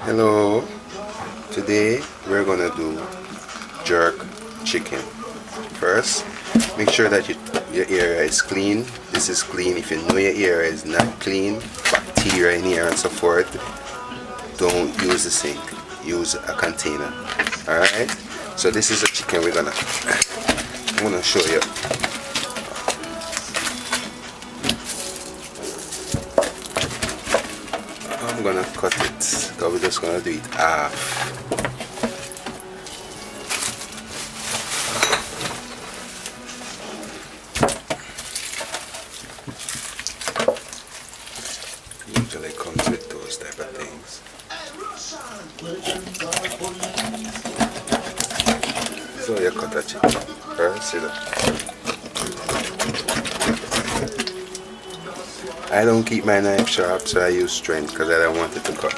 Hello, today we're gonna do jerk chicken. First, make sure that your area is clean. This is clean. If you know your area is not clean, bacteria in here and so forth, don't use the sink. Use a container. Alright? So this is the chicken I'm gonna show you. I'm gonna cut it, so we're just gonna do it half. Usually comes with those type of things. So you cut a chicken first, see that? I don't keep my knife sharp, so I use strength because I don't want it to cut.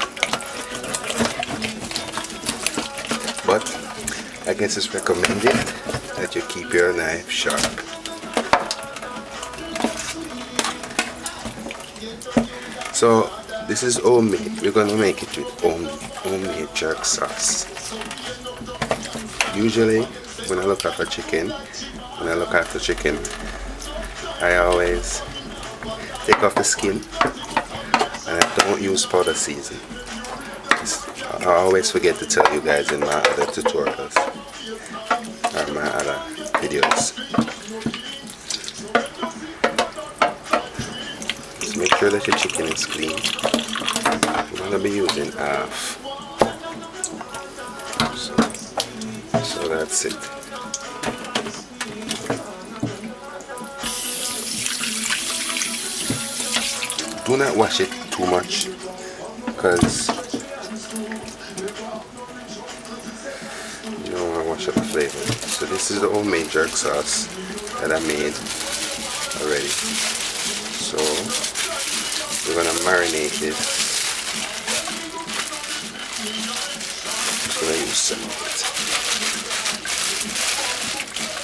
But I guess it's recommended that you keep your knife sharp. So this is homemade. We're gonna make it with homemade jerk sauce. Usually when I look after chicken, I always take off the skin and I don't use powder season. I always forget to tell you guys in my other tutorials or my other videos. Just make sure that your chicken is clean. We're going to be using half. So that's it. Do not wash it too much because you don't want to wash up the flavor. So this is the homemade jerk sauce that I made already. So we're gonna marinate this. Just gonna use some of it.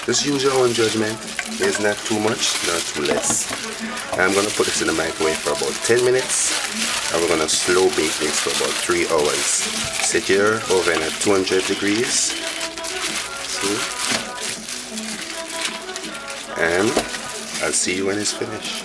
Just use your own judgment. There's not too much, not too less. I'm going to put this in the microwave for about 10 minutes and we're going to slow bake this for about 3 hours. Set your oven at 200 degrees. See? And I'll see you when it's finished.